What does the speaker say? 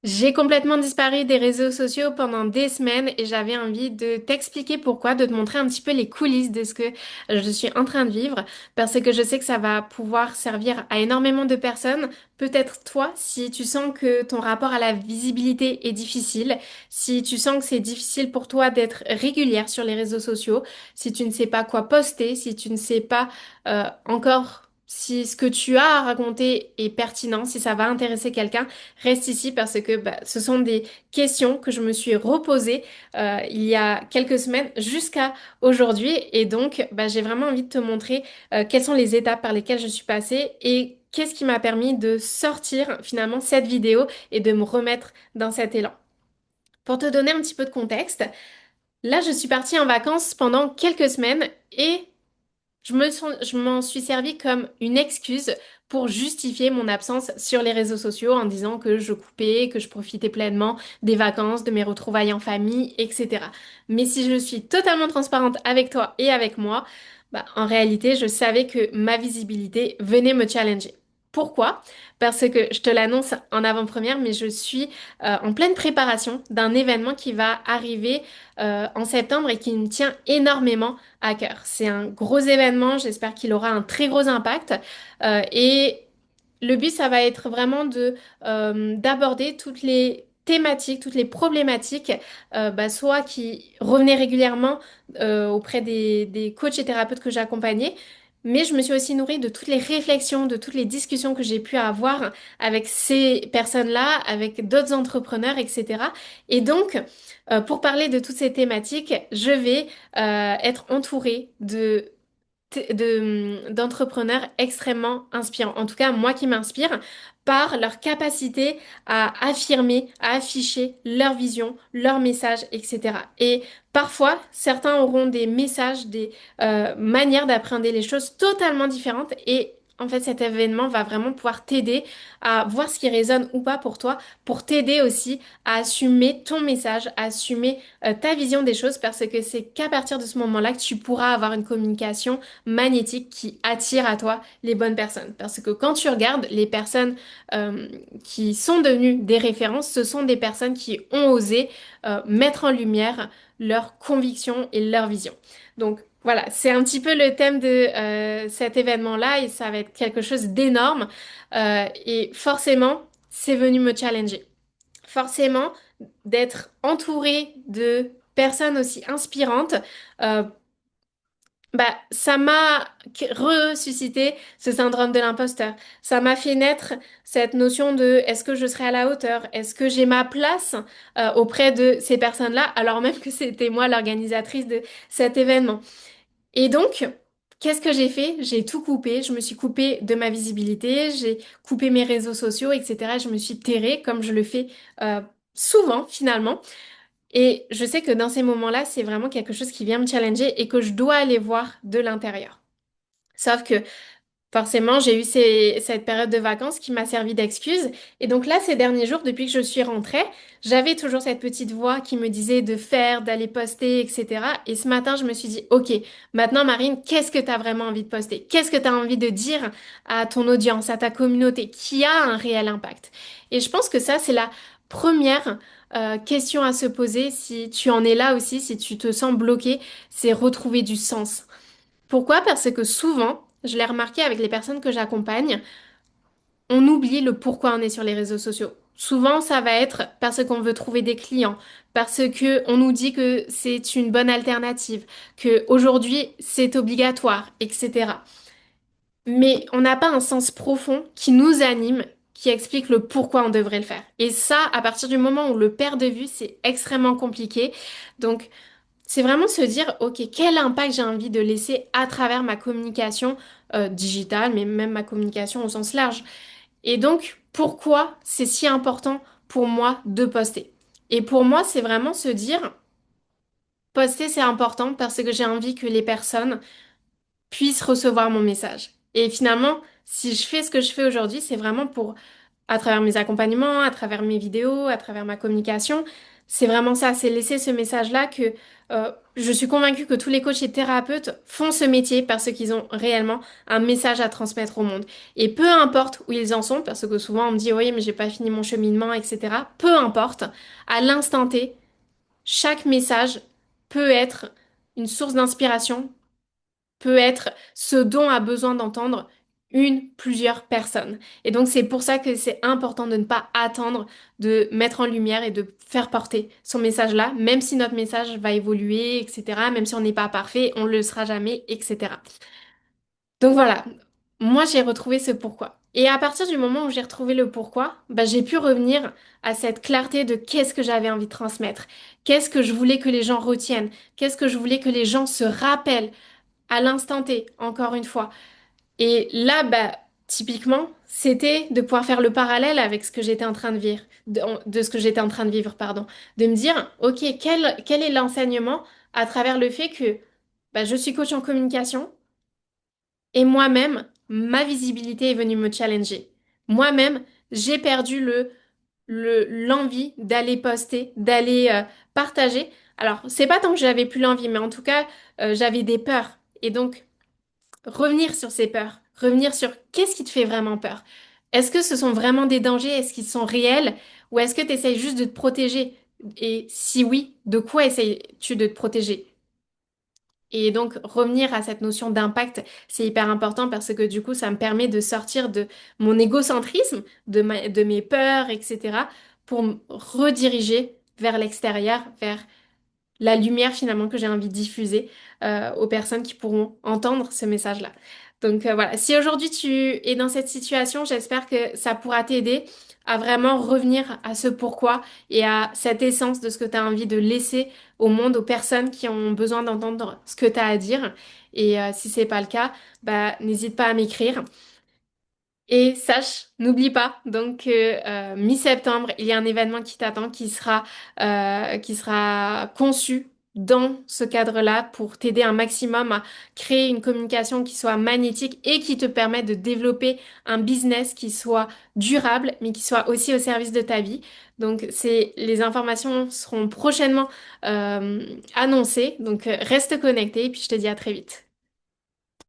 J'ai complètement disparu des réseaux sociaux pendant des semaines et j'avais envie de t'expliquer pourquoi, de te montrer un petit peu les coulisses de ce que je suis en train de vivre, parce que je sais que ça va pouvoir servir à énormément de personnes. Peut-être toi, si tu sens que ton rapport à la visibilité est difficile, si tu sens que c'est difficile pour toi d'être régulière sur les réseaux sociaux, si tu ne sais pas quoi poster, si tu ne sais pas encore si ce que tu as à raconter est pertinent, si ça va intéresser quelqu'un. Reste ici parce que ce sont des questions que je me suis reposées il y a quelques semaines jusqu'à aujourd'hui. Et donc, j'ai vraiment envie de te montrer quelles sont les étapes par lesquelles je suis passée et qu'est-ce qui m'a permis de sortir finalement cette vidéo et de me remettre dans cet élan. Pour te donner un petit peu de contexte, là, je suis partie en vacances pendant quelques semaines et je m'en suis servi comme une excuse pour justifier mon absence sur les réseaux sociaux en disant que je coupais, que je profitais pleinement des vacances, de mes retrouvailles en famille, etc. Mais si je suis totalement transparente avec toi et avec moi, en réalité, je savais que ma visibilité venait me challenger. Pourquoi? Parce que je te l'annonce en avant-première, mais je suis en pleine préparation d'un événement qui va arriver en septembre et qui me tient énormément à cœur. C'est un gros événement, j'espère qu'il aura un très gros impact. Et le but, ça va être vraiment d'aborder toutes les thématiques, toutes les problématiques, soit qui revenaient régulièrement auprès des coachs et thérapeutes que j'accompagnais. Mais je me suis aussi nourrie de toutes les réflexions, de toutes les discussions que j'ai pu avoir avec ces personnes-là, avec d'autres entrepreneurs, etc. Et donc, pour parler de toutes ces thématiques, je vais être entourée d'entrepreneurs extrêmement inspirants. En tout cas, moi qui m'inspire par leur capacité à affirmer, à afficher leur vision, leur message, etc. Et parfois, certains auront des messages, des manières d'appréhender les choses totalement différentes et en fait, cet événement va vraiment pouvoir t'aider à voir ce qui résonne ou pas pour toi, pour t'aider aussi à assumer ton message, à assumer ta vision des choses, parce que c'est qu'à partir de ce moment-là que tu pourras avoir une communication magnétique qui attire à toi les bonnes personnes. Parce que quand tu regardes les personnes qui sont devenues des références, ce sont des personnes qui ont osé mettre en lumière leurs convictions et leur vision. Donc voilà, c'est un petit peu le thème de cet événement-là et ça va être quelque chose d'énorme. Et forcément, c'est venu me challenger. Forcément, d'être entourée de personnes aussi inspirantes, euh, ça m'a ressuscité ce syndrome de l'imposteur. Ça m'a fait naître cette notion de est-ce que je serai à la hauteur? Est-ce que j'ai ma place auprès de ces personnes-là, alors même que c'était moi l'organisatrice de cet événement. Et donc, qu'est-ce que j'ai fait? J'ai tout coupé. Je me suis coupée de ma visibilité, j'ai coupé mes réseaux sociaux, etc. Je me suis terrée comme je le fais euh, souvent finalement. Et je sais que dans ces moments-là, c'est vraiment quelque chose qui vient me challenger et que je dois aller voir de l'intérieur. Sauf que forcément, j'ai eu cette période de vacances qui m'a servi d'excuse. Et donc là, ces derniers jours, depuis que je suis rentrée, j'avais toujours cette petite voix qui me disait de faire, d'aller poster, etc. Et ce matin, je me suis dit, OK, maintenant, Marine, qu'est-ce que tu as vraiment envie de poster? Qu'est-ce que tu as envie de dire à ton audience, à ta communauté, qui a un réel impact? Et je pense que ça, c'est la première question à se poser si tu en es là aussi, si tu te sens bloqué, c'est retrouver du sens. Pourquoi? Parce que souvent, je l'ai remarqué avec les personnes que j'accompagne, on oublie le pourquoi on est sur les réseaux sociaux. Souvent, ça va être parce qu'on veut trouver des clients, parce que on nous dit que c'est une bonne alternative, que aujourd'hui c'est obligatoire, etc. Mais on n'a pas un sens profond qui nous anime, qui explique le pourquoi on devrait le faire. Et ça, à partir du moment où on le perd de vue, c'est extrêmement compliqué. Donc, c'est vraiment se dire, OK, quel impact j'ai envie de laisser à travers ma communication digitale, mais même ma communication au sens large. Et donc, pourquoi c'est si important pour moi de poster? Et pour moi, c'est vraiment se dire, poster, c'est important parce que j'ai envie que les personnes puissent recevoir mon message. Et finalement, si je fais ce que je fais aujourd'hui, c'est vraiment pour à travers mes accompagnements, à travers mes vidéos, à travers ma communication. C'est vraiment ça, c'est laisser ce message-là que je suis convaincue que tous les coachs et thérapeutes font ce métier parce qu'ils ont réellement un message à transmettre au monde. Et peu importe où ils en sont, parce que souvent on me dit oui, mais j'ai pas fini mon cheminement, etc. Peu importe, à l'instant T, chaque message peut être une source d'inspiration, peut être ce dont a besoin d'entendre plusieurs personnes. Et donc c'est pour ça que c'est important de ne pas attendre de mettre en lumière et de faire porter son message là, même si notre message va évoluer, etc. Même si on n'est pas parfait, on le sera jamais, etc. Donc voilà, moi j'ai retrouvé ce pourquoi. Et à partir du moment où j'ai retrouvé le pourquoi, bah, j'ai pu revenir à cette clarté de qu'est-ce que j'avais envie de transmettre, qu'est-ce que je voulais que les gens retiennent, qu'est-ce que je voulais que les gens se rappellent à l'instant T, encore une fois. Et là, bah, typiquement, c'était de pouvoir faire le parallèle avec ce que j'étais en train de vivre, de ce que j'étais en train de vivre, pardon. De me dire, OK, quel est l'enseignement à travers le fait que bah, je suis coach en communication et moi-même, ma visibilité est venue me challenger. Moi-même, j'ai perdu l'envie d'aller poster, d'aller partager. Alors, c'est pas tant que j'avais plus l'envie, mais en tout cas, j'avais des peurs. Et donc, revenir sur ces peurs, revenir sur qu'est-ce qui te fait vraiment peur. Est-ce que ce sont vraiment des dangers? Est-ce qu'ils sont réels? Ou est-ce que tu essayes juste de te protéger? Et si oui, de quoi essayes-tu de te protéger? Et donc, revenir à cette notion d'impact, c'est hyper important parce que du coup, ça me permet de sortir de mon égocentrisme, de mes peurs, etc., pour me rediriger vers l'extérieur, vers la lumière finalement que j'ai envie de diffuser aux personnes qui pourront entendre ce message-là. Donc voilà, si aujourd'hui tu es dans cette situation, j'espère que ça pourra t'aider à vraiment revenir à ce pourquoi et à cette essence de ce que tu as envie de laisser au monde, aux personnes qui ont besoin d'entendre ce que tu as à dire. Et si c'est pas le cas, bah n'hésite pas à m'écrire. Et sache, n'oublie pas, donc mi-septembre, il y a un événement qui t'attend qui sera conçu dans ce cadre-là pour t'aider un maximum à créer une communication qui soit magnétique et qui te permette de développer un business qui soit durable, mais qui soit aussi au service de ta vie. Donc les informations seront prochainement annoncées, donc reste connecté et puis je te dis à très vite.